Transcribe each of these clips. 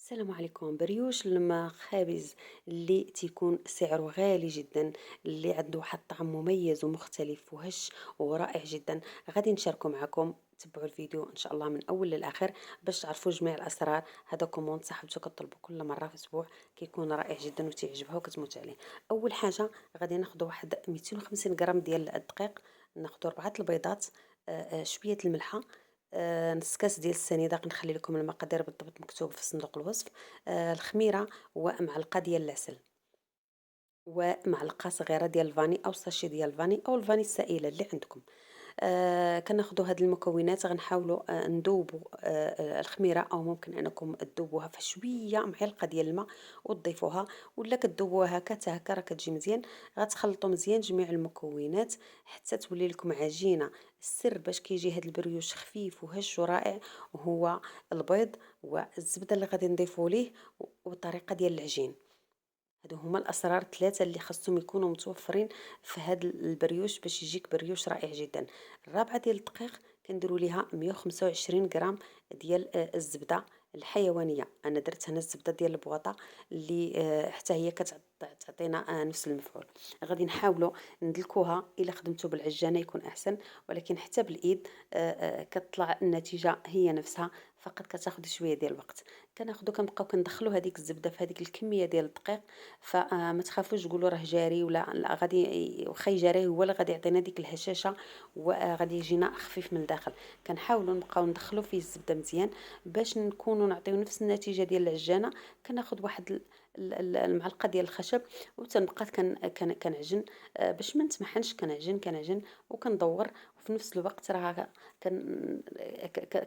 السلام عليكم. بريوش المخابز اللي تيكون سعره غالي جدا، اللي عنده واحد الطعم مميز ومختلف وهش ورائع جدا. غادي نشاركه معكم. تبعوا الفيديو ان شاء الله من اول للاخر باش تعرفوا جميع الاسرار. هذا كوموند صاحبته كطلبوا كل مره في اسبوع، كيكون رائع جدا وتعجبها وكتموت عليه. اول حاجه غادي ناخذ واحد 250 غرام ديال الدقيق، ناخذ 4 البيضات، شويه الملحه، نص كاس ديال السنيده. غنخلي لكم المقادير بالضبط مكتوب في صندوق الوصف. الخميره ومعلقه ديال العسل ومعلقه صغيره ديال الفاني او ساشي ديال الفاني او الفاني السائله اللي عندكم. كناخدو هاد المكونات غنحاولوا نذوبوا الخميره، او ممكن انكم تذوبوها في شويه معلقه ديال الماء وتضيفوها، ولا كتذوبوها هكا حتى هكا راه كتجي مزيان. غتخلطوا مزيان جميع المكونات حتى تولي لكم عجينه. السر باش كيجي هاد البريوش خفيف وهش ورائع هو البيض والزبده اللي غادي نضيفوا ليه والطريقه ديال العجين. هادو هما الاسرار الثلاثه اللي خاصهم يكونوا متوفرين في هاد البريوش باش يجيك بريوش رائع جدا. الرابعه ديال الدقيق كنديروا ليها 125 غرام ديال الزبده الحيوانيه. انا درت هنا الزبده ديال البواطه اللي حتى هي كتعطينا نفس المفعول. غادي نحاولوا ندلكوها، الا خدمتو بالعجانه يكون احسن، ولكن حتى بالايد كتطلع النتيجه هي نفسها، فقط كتاخذ شويه ديال الوقت. كناخدو كنبقاو كندخلوا هذيك الزبده في هذيك الكميه ديال الدقيق. فما تخافوش تقولوا راه جاري ولا لا، غادي واخا يجري هو اللي غادي يعطينا ديك الهشاشه وغادي يجينا خفيف من الداخل. كنحاولوا نبقاو ندخلوا فيه الزبده مزيان باش نكونوا نعطيو نفس النتيجه ديال العجانه. كناخذ واحد المعلقه ديال الخشب وتنبقى كنعجن، باش ما نتمحنش. كنعجن وكندور، وفي نفس الوقت راه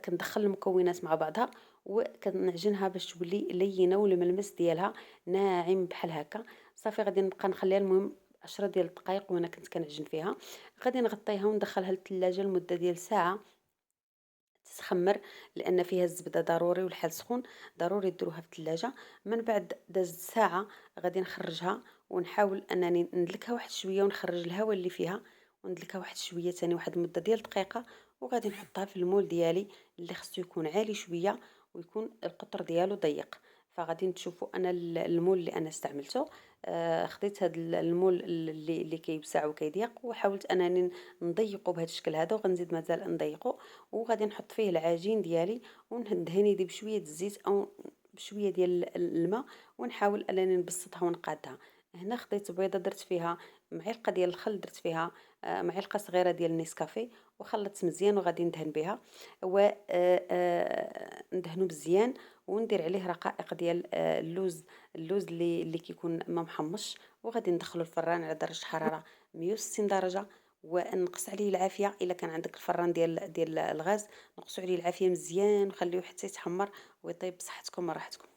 كندخل المكونات مع بعضها وكنعجنها باش تولي لينه والملمس ديالها ناعم بحال هكا. صافي غادي نبقى نخليها المهم 10 ديال الدقائق وانا كنت كنعجن فيها. غادي نغطيها وندخلها للثلاجه لمده ديال ساعه تتخمر، لان فيها الزبده ضروري والحال سخون ضروري ديروها في الثلاجه. من بعد دازت ساعه غادي نخرجها ونحاول انني ندلكها واحد شويه ونخرج الهواء اللي فيها، وندلكها واحد شويه ثاني واحد المده ديال دقيقه. وغادي نحطها في المول ديالي اللي خصو يكون عالي شويه ويكون القطر ديالو ضيق. فغادي تشوفوا انا المول اللي انا استعملته، خديت هذا المول اللي كيوسع وكيضيق، وحاولت انني نضيقه بهذا الشكل هذا، وغنزيد مازال نضيقه. وغادي نحط فيه العجين ديالي وندهن يدي بشويه الزيت او بشويه ديال الماء، ونحاول انني نبسطها ونقادها. هنا خديت بيضه درت فيها معلقه ديال الخل، درت فيها معلقه صغيره ديال النسكافيه، وخلطت مزيان وغادي ندهن بها و ندهنو مزيان. وندير عليه رقائق ديال اللوز اللي كيكون ما محمصش، وغادي ندخلو الفران على درجه حراره 160 درجه. ونقص عليه العافيه الا كان عندك الفران ديال الغاز، نقصوا عليه العافيه مزيان وخليوه حتى يتحمر ويطيب بصحتكم وراحتكم.